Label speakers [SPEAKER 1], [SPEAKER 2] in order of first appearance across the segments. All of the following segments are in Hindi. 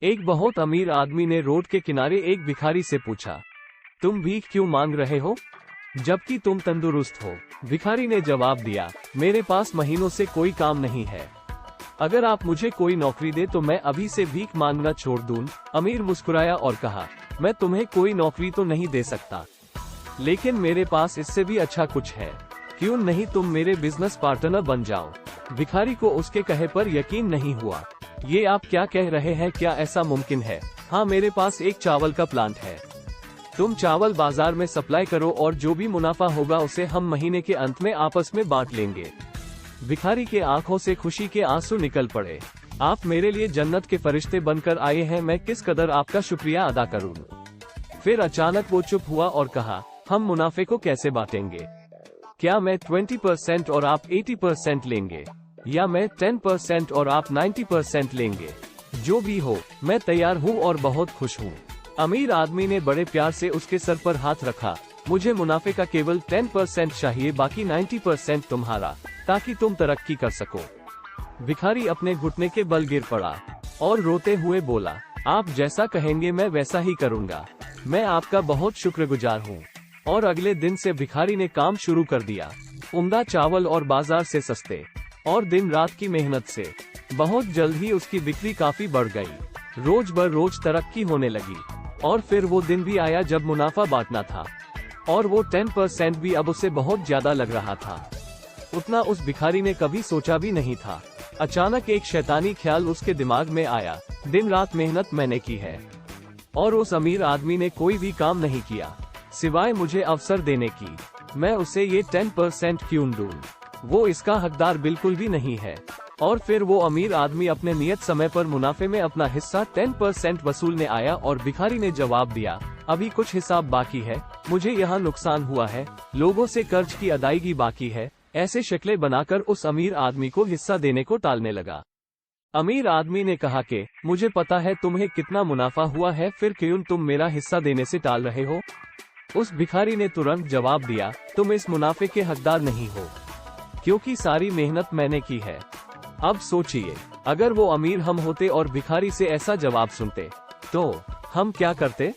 [SPEAKER 1] एक बहुत अमीर आदमी ने रोड के किनारे एक भिखारी से पूछा, तुम भीख क्यों मांग रहे हो जबकि तुम तंदुरुस्त हो? भिखारी ने जवाब दिया, मेरे पास महीनों से कोई काम नहीं है। अगर आप मुझे कोई नौकरी दे तो मैं अभी से भीख मांगना छोड़ दूं। अमीर मुस्कुराया और कहा, मैं तुम्हें कोई नौकरी तो नहीं दे सकता, लेकिन मेरे पास इससे भी अच्छा कुछ है। क्यों नहीं तुम मेरे बिजनेस पार्टनर बन जाओ? भिखारी को उसके कहे पर यकीन नहीं हुआ। ये आप क्या कह रहे हैं? क्या ऐसा मुमकिन है? हाँ, मेरे पास एक चावल का प्लांट है। तुम चावल बाजार में सप्लाई करो और जो भी मुनाफा होगा उसे हम महीने के अंत में आपस में बांट लेंगे। भिखारी के आंखों से खुशी के आंसू निकल पड़े। आप मेरे लिए जन्नत के फरिश्ते बनकर आए हैं, मैं किस कदर आपका शुक्रिया अदा करूं। फिर अचानक वो चुप हुआ और कहा, हम मुनाफे को कैसे बांटेंगे? क्या मैं 20% और आप 80% लेंगे, या मैं 10% और आप 90% लेंगे? जो भी हो, मैं तैयार हूँ और बहुत खुश हूँ। अमीर आदमी ने बड़े प्यार से उसके सर पर हाथ रखा। मुझे मुनाफे का केवल 10% चाहिए, बाकी 90% तुम्हारा, ताकि तुम तरक्की कर सको। भिखारी अपने घुटने के बल गिर पड़ा और रोते हुए बोला, आप जैसा कहेंगे मैं वैसा ही करूँगा। मैं आपका बहुत शुक्रगुजार हूँ। और अगले दिन से भिखारी ने काम शुरू कर दिया। उम्दा चावल और बाजार से सस्ते, और दिन रात की मेहनत से बहुत जल्द ही उसकी बिक्री काफी बढ़ गई। रोज बर रोज तरक्की होने लगी। और फिर वो दिन भी आया जब मुनाफा बांटना था, और वो 10% भी अब उसे बहुत ज्यादा लग रहा था। उतना उस भिखारी ने कभी सोचा भी नहीं था। अचानक एक शैतानी ख्याल उसके दिमाग में आया, दिन रात मेहनत मैंने की है और उस अमीर आदमी ने कोई भी काम नहीं किया सिवाय मुझे अवसर देने की। मैं उसे ये 10% क्यों दूं? वो इसका हकदार बिल्कुल भी नहीं है। और फिर वो अमीर आदमी अपने नियत समय पर मुनाफे में अपना हिस्सा 10% वसूलने आया और भिखारी ने जवाब दिया, अभी कुछ हिसाब बाकी है, मुझे यहाँ नुकसान हुआ है, लोगों से कर्ज की अदायगी बाकी है। ऐसे शक्लें बनाकर उस अमीर आदमी को हिस्सा देने को टालने लगा। अमीर आदमी ने कहा कि मुझे पता है तुम्हें कितना मुनाफा हुआ है, फिर क्यों तुम मेरा हिस्सा देने से टाल रहे हो? उस भिखारी ने तुरंत जवाब दिया, तुम इस मुनाफे के हकदार नहीं हो, क्योंकि सारी मेहनत मैंने की है। अब सोचिए, अगर वो अमीर हम होते और भिखारी से ऐसा जवाब सुनते, तो हम क्या करते?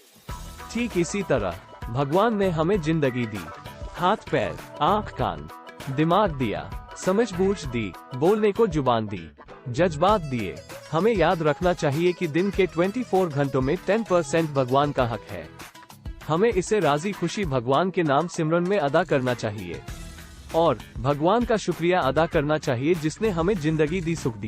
[SPEAKER 1] ठीक इसी तरह भगवान ने हमें जिंदगी दी, हाथ पैर, आंख कान, दिमाग दिया, समझ बूझ दी, बोलने को जुबान दी, जज्बात दिए। हमें याद रखना चाहिए कि दिन के 24 घंटों में 10% भगवान का हक है। हमें इसे राजी खुशी भगवान के नाम सिमरन में अदा करना चाहिए और भगवान का शुक्रिया अदा करना चाहिए जिसने हमें जिंदगी दी, सुख दी।